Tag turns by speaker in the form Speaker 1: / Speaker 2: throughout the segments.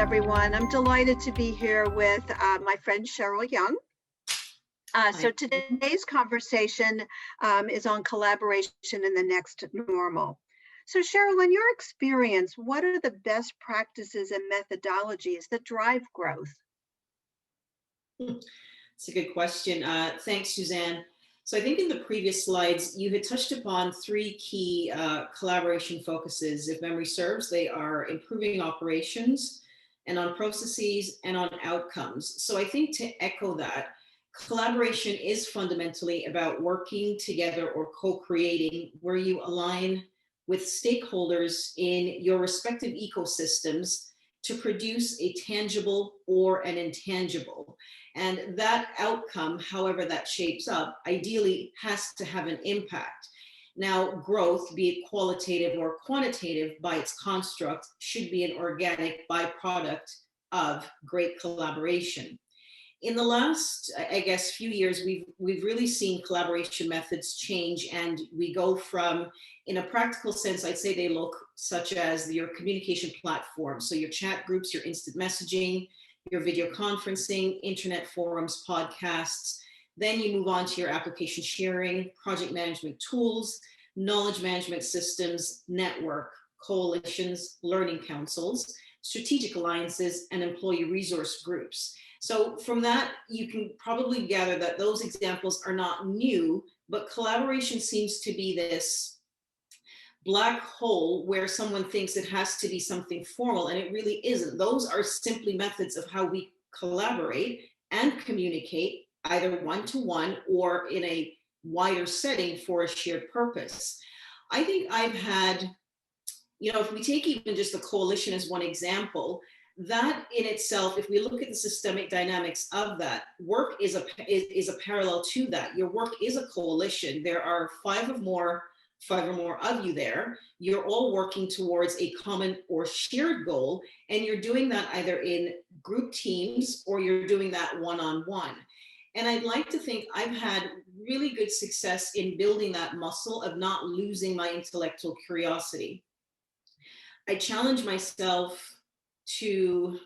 Speaker 1: everyone. I'm delighted to be here with my friend Sheryll Young. So today's conversation is on collaboration in the next normal. So Sheryll, in your experience, what are the best practices and methodologies that drive growth?
Speaker 2: It's a good question. Thanks, Suzanne. So I think in the previous slides, you had touched upon three key collaboration focuses. If memory serves, they are improving operations and on processes and on outcomes. So I think to echo that, collaboration is fundamentally about working together or co-creating, where you align with stakeholders in your respective ecosystems to produce a tangible or an intangible. And that outcome, however that shapes up, ideally has to have an impact. Now, growth, be it qualitative or quantitative by its construct, should be an organic byproduct of great collaboration. In the last, I guess, few years, we've really seen collaboration methods change, and we go from, in a practical sense, I'd say they look such as your communication platform. So your chat groups, your instant messaging, your video conferencing, internet forums, podcasts. Then you move on to your application sharing, project management tools, knowledge management systems, network, coalitions, learning councils, strategic alliances, and employee resource groups. So from that, you can probably gather that those examples are not new, but collaboration seems to be this black hole where someone thinks it has to be something formal, and it really isn't. Those are simply methods of how we collaborate and communicate, either one-to-one or in a wider setting for a shared purpose. I think I've had, if we take even just the coalition as one example, that in itself, if we look at the systemic dynamics of that, work is a parallel to that. Your work is a coalition. There are five or more of you there. You're all working towards a common or shared goal, and you're doing that either in group teams or you're doing that one-on-one. And I'd like to think I've had really good success in building that muscle of not losing my intellectual curiosity. I challenge myself to,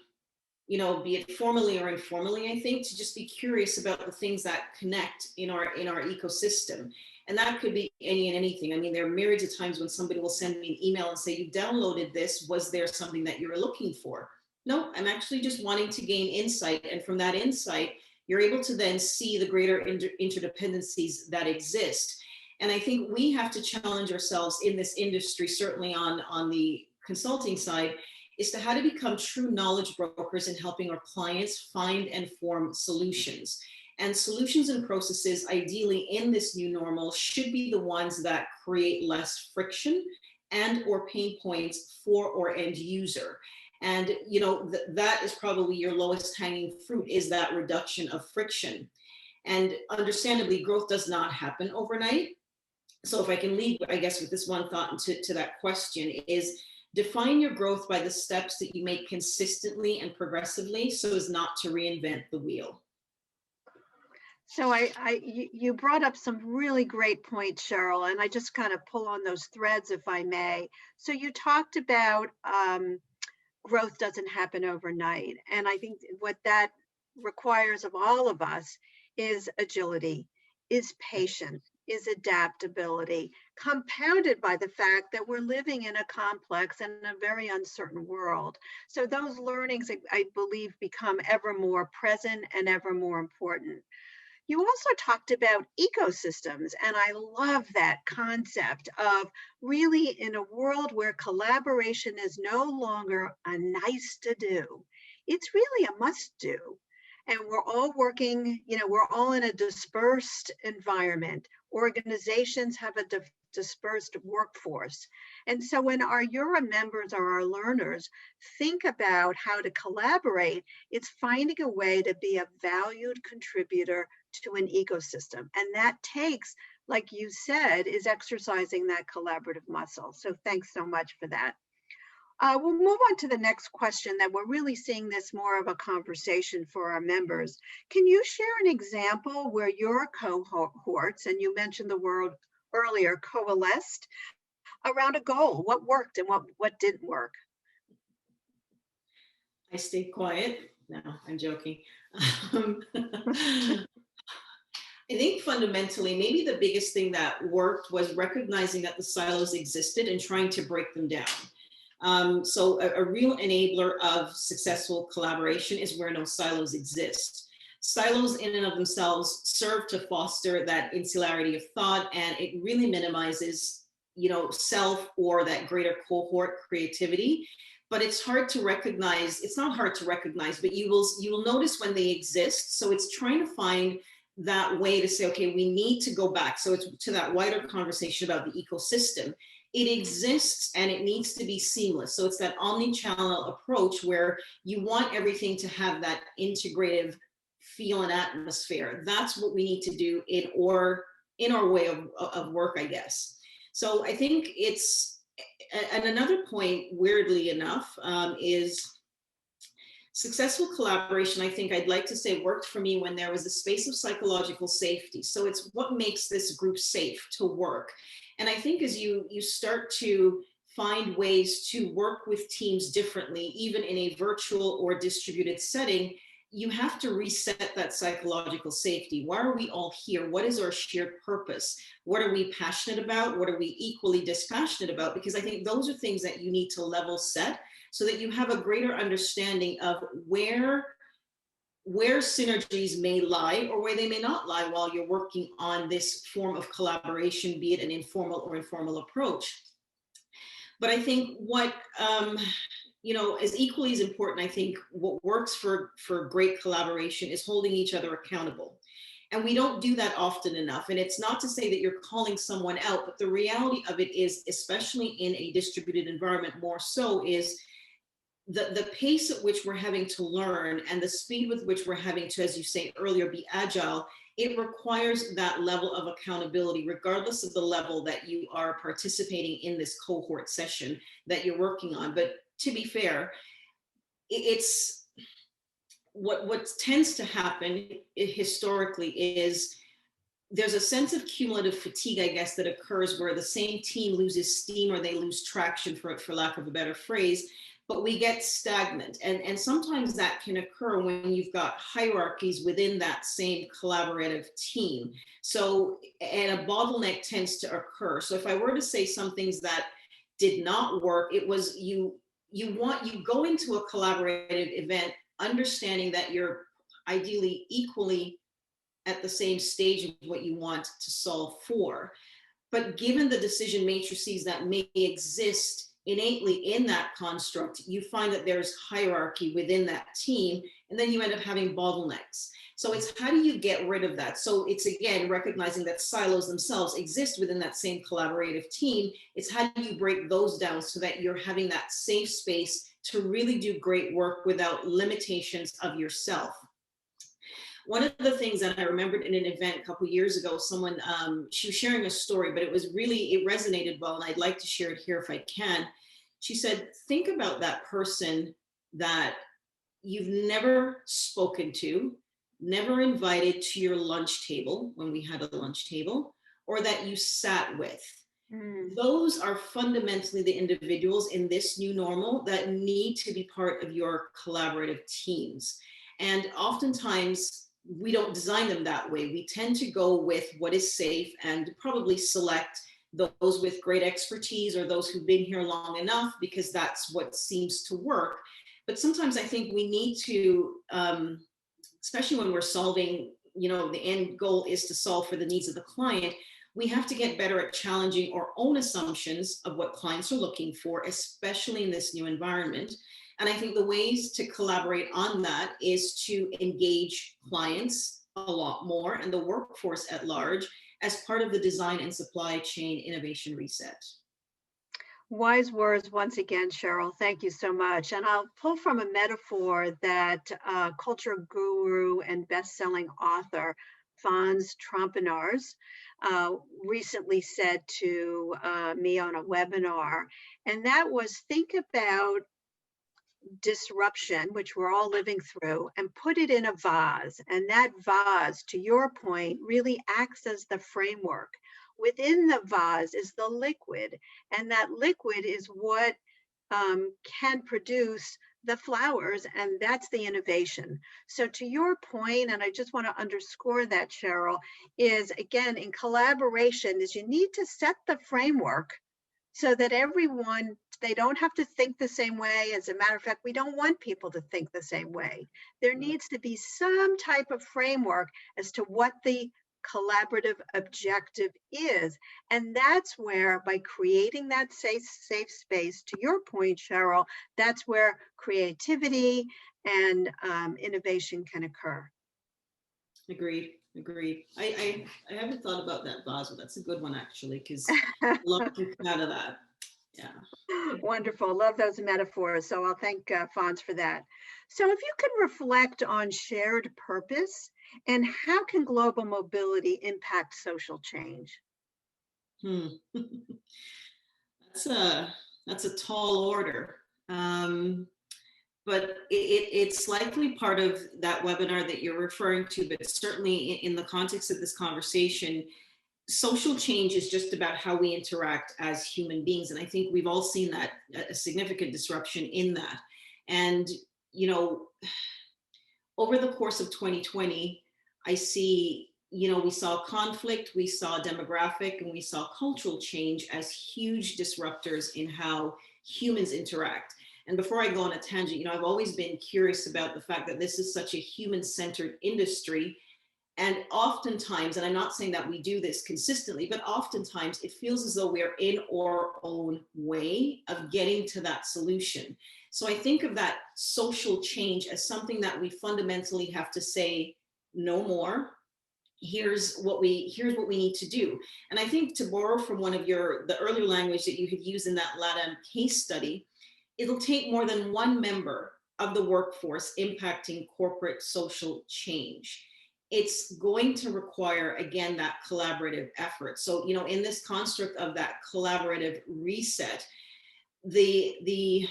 Speaker 2: be it formally or informally, I think, to just be curious about the things that connect in our ecosystem. And that could be any and anything. I mean, there are myriads of times when somebody will send me an email and say, you downloaded this, was there something that you were looking for? No, I'm actually just wanting to gain insight. And from that insight, you're able to then see the greater interdependencies that exist. And I think we have to challenge ourselves in this industry, certainly on the consulting side, is to how to become true knowledge brokers in helping our clients find and form solutions. And solutions and processes, ideally in this new normal, should be the ones that create less friction and or pain points for our end user. And that is probably your lowest hanging fruit, is that reduction of friction. And understandably, growth does not happen overnight. So if I can lead, I guess, with this one thought to that question is, define your growth by the steps that you make consistently and progressively so as not to reinvent the wheel.
Speaker 1: So you brought up some really great points, Sheryll, and I just kind of pull on those threads, if I may. So you talked about growth doesn't happen overnight. And I think what that requires of all of us is agility, is patience, is adaptability, compounded by the fact that we're living in a complex and a very uncertain world. So those learnings, I believe, become ever more present and ever more important. You also talked about ecosystems, and I love that concept of really, in a world where collaboration is no longer a nice to do, it's really a must do. And we're all working, we're all in a dispersed environment. Organizations have a dispersed workforce. And so when our Eura members or our learners think about how to collaborate, it's finding a way to be a valued contributor to an ecosystem. And that takes, like you said, is exercising that collaborative muscle. So thanks so much for that. We'll move on to the next question, that we're really seeing this more of a conversation for our members. Can you share an example where your cohorts, and you mentioned the word earlier, coalesced around a goal? What worked and what didn't work?
Speaker 2: I stayed quiet. No, I'm joking. I think fundamentally, maybe the biggest thing that worked was recognizing that the silos existed and trying to break them down. So a real enabler of successful collaboration is where no silos exist. Silos in and of themselves serve to foster that insularity of thought, and it really minimizes, self or that greater cohort creativity. But it's hard to recognize. It's not hard to recognize, but you will notice when they exist. So it's trying to find that way to say, okay, we need to go back. So it's to that wider conversation about the ecosystem. It exists and it needs to be seamless. So it's that omni-channel approach where you want everything to have that integrative feel and atmosphere. That's what we need to do in our way of work, I guess. So I think and another point, weirdly enough, is successful collaboration, I think I'd like to say, worked for me when there was a space of psychological safety. So it's what makes this group safe to work. And I think as you start to find ways to work with teams differently, even in a virtual or distributed setting, you have to reset that psychological safety. Why are we all here? What is our shared purpose? What are we passionate about? What are we equally dispassionate about? Because I think those are things that you need to level set so that you have a greater understanding of where synergies may lie or where they may not lie while you're working on this form of collaboration, be it an informal or informal approach. But I think what, is equally as important, I think what works for great collaboration is holding each other accountable. And we don't do that often enough. And it's not to say that you're calling someone out, but the reality of it is, especially in a distributed environment, more so is the pace at which we're having to learn and the speed with which we're having to, as you say earlier, be agile. It requires that level of accountability, regardless of the level that you are participating in this cohort session that you're working on. But to be fair, it's what tends to happen historically is there's a sense of cumulative fatigue, I guess, that occurs where the same team loses steam or they lose traction, for lack of a better phrase, but we get stagnant. And sometimes that can occur when you've got hierarchies within that same collaborative team. So, and a bottleneck tends to occur. So if I were to say some things that did not work, it was you go into a collaborative event understanding that you're ideally equally at the same stage of what you want to solve for. But given the decision matrices that may exist innately in that construct, you find that there's hierarchy within that team, and then you end up having bottlenecks. So it's how do you get rid of that? So it's, again, recognizing that silos themselves exist within that same collaborative team. It's how do you break those down so that you're having that safe space to really do great work without limitations of yourself. One of the things that I remembered in an event a couple of years ago, someone, she was sharing a story, but it resonated well, and I'd like to share it here if I can. She said, think about that person that you've never spoken to, never invited to your lunch table when we had a lunch table, or that you sat with. Those are fundamentally the individuals in this new normal that need to be part of your collaborative teams. And oftentimes, we don't design them that way. We tend to go with what is safe and probably select those with great expertise or those who've been here long enough because that's what seems to work. But sometimes I think we need to, especially when we're solving, the end goal is to solve for the needs of the client, we have to get better at challenging our own assumptions of what clients are looking for, especially in this new environment. And I think the ways to collaborate on that is to engage clients a lot more and the workforce at large as part of the design and supply chain innovation reset.
Speaker 1: Wise words once again, Sheryll. Thank you so much. And I'll pull from a metaphor that culture guru and best-selling author Fons Trampenaars recently said to me on a webinar. And that was, think about disruption, which we're all living through, and put it in a vase. And that vase, to your point, really acts as the framework. Within the vase is the liquid, and that liquid is what can produce the flowers, and that's the innovation. So to your point, and I just want to underscore that, Sheryl, is again, in collaboration, is you need to set the framework so that everyone, they don't have to think the same way. As a matter of fact, we don't want people to think the same way. There needs to be some type of framework as to what the collaborative objective is. And that's where, by creating that safe space, to your point, Sheryl, that's where creativity and innovation can occur.
Speaker 2: Agreed. I haven't thought about that vase, but that's a good one actually, because a lot can come out of that. Yeah.
Speaker 1: Wonderful. Love those metaphors. So I'll thank Fonz for that. So if you can reflect on shared purpose and how can global mobility impact social change?
Speaker 2: That's a tall order. But it's likely part of that webinar that you're referring to, but certainly in the context of this conversation, social change is just about how we interact as human beings. And I think we've all seen that, a significant disruption in that. And, over the course of 2020, I see, we saw conflict, we saw demographic, and we saw cultural change as huge disruptors in how humans interact. And before I go on a tangent, I've always been curious about the fact that this is such a human-centered industry. And oftentimes, and I'm not saying that we do this consistently, but oftentimes it feels as though we're in our own way of getting to that solution. So I think of that social change as something that we fundamentally have to say, no more. Here's what we need to do. And I think, to borrow from one of the earlier language that you had used in that LATAM case study, it'll take more than one member of the workforce impacting corporate social change. It's going to require, again, that collaborative effort. So, in this construct of that collaborative reset, the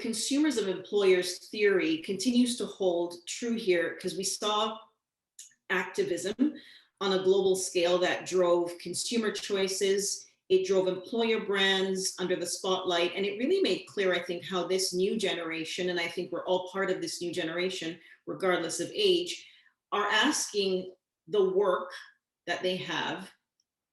Speaker 2: consumers of employers theory continues to hold true here, because we saw activism on a global scale that drove consumer choices. It drove employer brands under the spotlight, and it really made clear, I think, how this new generation, and I think we're all part of this new generation, regardless of age, are asking the work that they have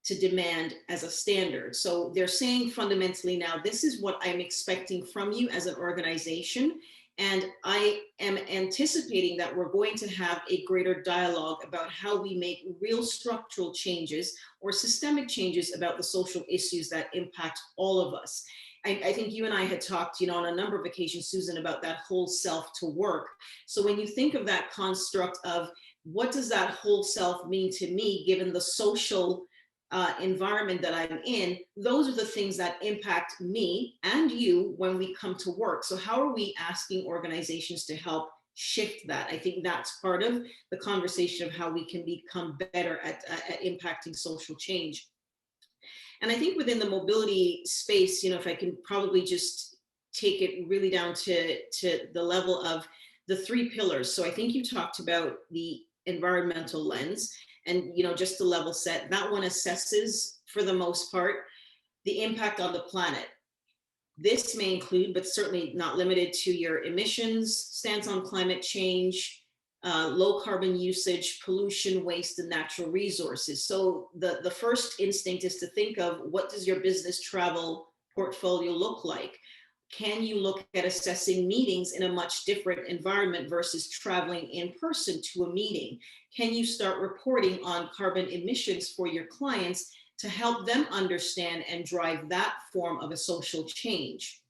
Speaker 2: to demand as a standard. So they're saying fundamentally now, this is what I'm expecting from you as an organization. And I am anticipating that we're going to have a greater dialogue about how we make real structural changes or systemic changes about the social issues that impact all of us. I think you and I had talked, on a number of occasions, Susan, about that whole self to work. So when you think of that construct of what does that whole self mean to me, given the social environment that I'm in, those are the things that impact me and you when we come to work. So how are we asking organizations to help shift that? I think that's part of the conversation of how we can become better at impacting social change. And I think within the mobility space, if I can probably just take it really down to the level of the three pillars. So I think you talked about the environmental lens. And, just to level set, that one assesses, for the most part, the impact on the planet. This may include, but certainly not limited to, your emissions, stance on climate change, low carbon usage, pollution, waste, and natural resources. So the first instinct is to think of, what does your business travel portfolio look like? Can you look at assessing meetings in a much different environment versus traveling in person to a meeting? Can you start reporting on carbon emissions for your clients to help them understand and drive that form of a social change?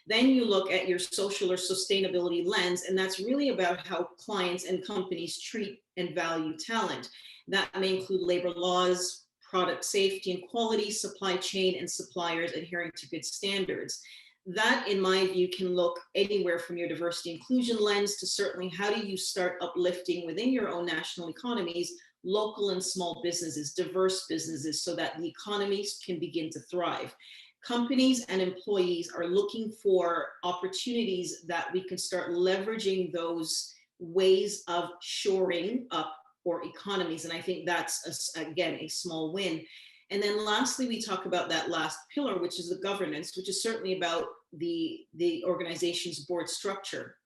Speaker 2: Then you look at your social or sustainability lens, and that's really about how clients and companies treat and value talent. That may include labor laws, product safety and quality, supply chain, and suppliers adhering to good standards. That, in my view, can look anywhere from your diversity inclusion lens to certainly how do you start uplifting within your own national economies, local and small businesses, diverse businesses, so that the economies can begin to thrive. Companies and employees are looking for opportunities that we can start leveraging those ways of shoring up our economies. And I think that's, again, a small win. And then lastly, we talk about that last pillar, which is the governance, which is certainly about the organization's board structure.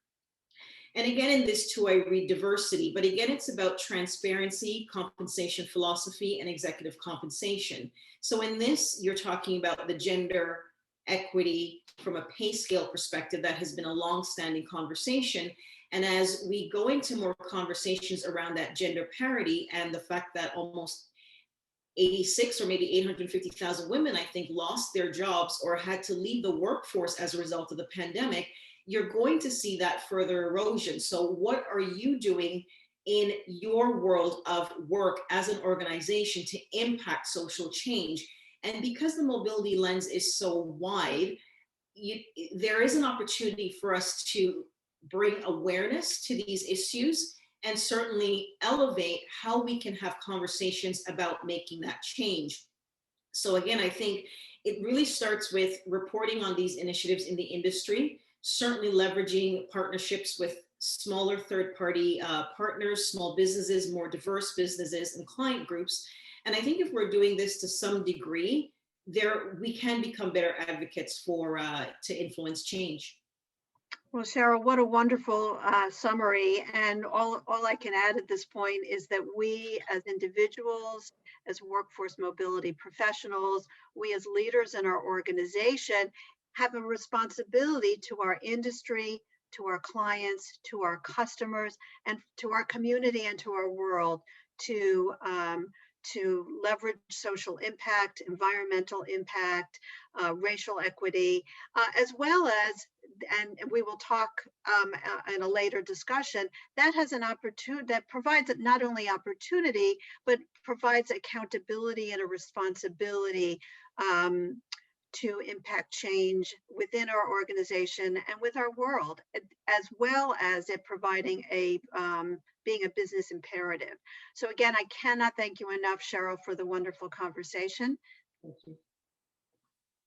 Speaker 2: And again, in this too, I read diversity, but again, it's about transparency, compensation philosophy, and executive compensation. So in this, you're talking about the gender equity from a pay scale perspective that has been a long-standing conversation. And as we go into more conversations around that gender parity and the fact that almost 86 or maybe 850,000 women, I think, lost their jobs or had to leave the workforce as a result of the pandemic, you're going to see that further erosion. So what are you doing in your world of work as an organization to impact social change? And because the mobility lens is so wide, there is an opportunity for us to bring awareness to these issues and certainly elevate how we can have conversations about making that change. So again, I think it really starts with reporting on these initiatives in the industry, certainly leveraging partnerships with smaller third-party partners, small businesses, more diverse businesses and client groups. And I think if we're doing this to some degree, we can become better advocates for to influence change.
Speaker 1: Well, Sheryl, what a wonderful summary. And all I can add at this point is that we as individuals, as workforce mobility professionals, we as leaders in our organization have a responsibility to our industry, to our clients, to our customers, and to our community and to our world to leverage social impact, environmental impact, racial equity, as well as, and we will talk in a later discussion, that has an opportunity, that provides not only opportunity, but provides accountability and a responsibility to impact change within our organization and with our world, as well as it providing being a business imperative. So again, I cannot thank you enough, Sheryl, for the wonderful conversation.
Speaker 2: Thank you.